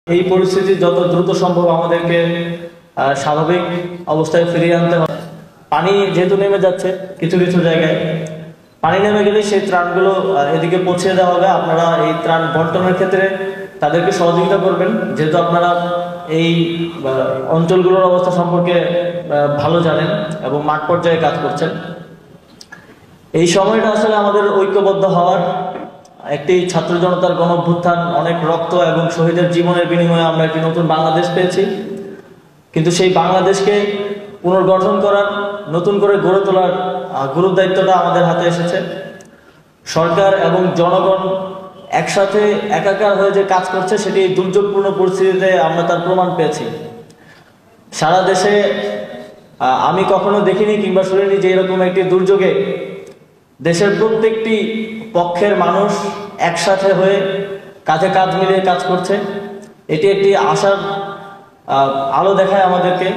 এই পরিস্থিতি যত দ্রুত সম্ভব আমাদেরকে স্বাভাবিক অবস্থায় ফিরিয়ে আনতে হবে। পানি যেহেতু নেমে যাচ্ছে কিছু কিছু জায়গায়, পানি নেমে গেলে সেই ত্রাণগুলো এদিকে পৌঁছে দেওয়া হবে। আপনারা এই ত্রাণ বন্টনের ক্ষেত্রে তাদেরকে সহযোগিতা করবেন, যেহেতু আপনারা এই অঞ্চলগুলোর অবস্থা সম্পর্কে ভালো জানেন এবং মাঠ পর্যায়ে কাজ করছেন। এই সময়টা আসলে আমাদের ঐক্যবদ্ধ হওয়ার, একটি ছাত্র জনতার গণঅভ্যুত্থান, অনেক রক্ত এবং শহীদের জীবনের বিনিময়ে আমরা একটি নতুন বাংলাদেশ পেয়েছি। কিন্তু সেই বাংলাদেশকে পুনর্গঠন করার, নতুন করে গড়ে তোলার গুরুত্ব দায়িত্বটা আমাদের হাতে এসেছে। সরকার এবং জনগণ একসাথে একাকার হয়ে যে কাজ করছে, সেটি দুর্যোগপূর্ণ পরিস্থিতিতে আমরা তার প্রমাণ পেয়েছি। সারা দেশে আমি কখনো দেখিনি কিংবা শুনিনি যে এরকম একটি দুর্যোগে দেশের প্রত্যেকটি পক্ষের মানুষ একসাথে হয়ে কাঁধে কাঁধ মিলিয়ে কাজ করছে। এটি একটি আশার আলো দেখায় আমাদেরকে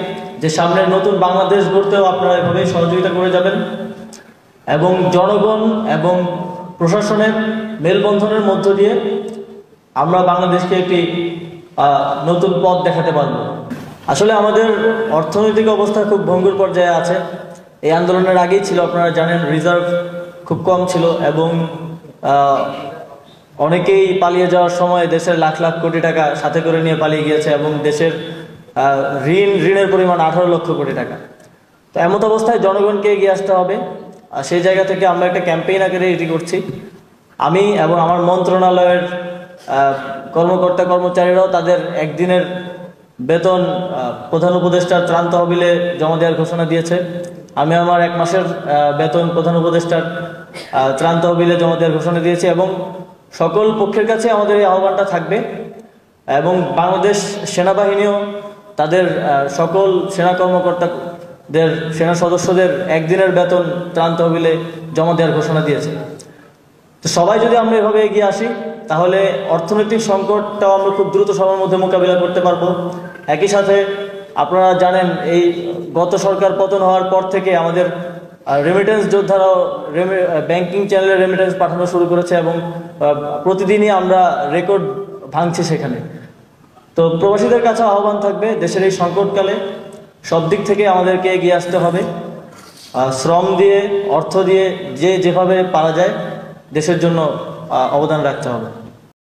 যে সামনের নতুন বাংলাদেশ গড়তেও আপনারা এভাবেই সহযোগিতা করে যাবেন এবং জনগণ এবং প্রশাসনের মেলবন্ধনের মধ্য দিয়ে আমরা বাংলাদেশকে একটি নতুন পথ দেখাতে পারব। আসলে আমাদের অর্থনৈতিক অবস্থা খুব ভঙ্গুর পর্যায়ে আছে। এই আন্দোলনের আগেই ছিল, আপনারা জানেন, রিজার্ভ খুব কম ছিল এবং অনেকেই পালিয়ে যাওয়ার সময় দেশের লাখ লাখ কোটি টাকা সাথে করে নিয়ে পালিয়ে গিয়েছে এবং দেশের ঋণের পরিমাণ 18 লক্ষ কোটি টাকা। তো এমত অবস্থায় জনগণকে এগিয়ে আসতে হবে। আর সেই জায়গা থেকে আমরা একটা ক্যাম্পেইন আকারে এটি করছি। আমি এবং আমার মন্ত্রণালয়ের কর্মকর্তা কর্মচারীরাও তাদের একদিনের বেতন প্রধান উপদেষ্টার ত্রাণ তহবিলে জমা দেওয়ার ঘোষণা দিয়েছে। আমি আমার 1 মাসের বেতন প্রধান উপদেষ্টার ত্রাণ তহবিলে জমা দেওয়ার ঘোষণা দিয়েছি এবং সকল পক্ষের কাছে আমাদের এই আহ্বানটা থাকবে এবং বাংলাদেশ সেনাবাহিনীও তাদের সকল সেনা কর্মকর্তাদের, সেনা সদস্যদের একদিনের বেতন ত্রাণ তহবিলে জমা দেওয়ার ঘোষণা দিয়েছে। তো সবাই যদি আমরা এভাবে এগিয়ে আসি, তাহলে অর্থনৈতিক সংকটটাও আমরা খুব দ্রুত সময়ের মধ্যে মোকাবিলা করতে পারবো। একই সাথে আপনারা জানেন, এই গত সরকার পতন হওয়ার পর থেকে আমাদের রেমিটেন্স যোদ্ধারাও ব্যাংকিং চ্যানেলে রেমিটেন্স পাঠানো শুরু করেছে এবং প্রতিদিনই আমরা রেকর্ড ভাঙছি সেখানে। তো প্রবাসীদের কাছে আহ্বান থাকবে, দেশের এই সংকটকালে সব দিক থেকে আমাদেরকে এগিয়ে আসতে হবে। শ্রম দিয়ে, অর্থ দিয়ে, যে যেভাবে পারা যায় দেশের জন্য অবদান রাখতে হবে।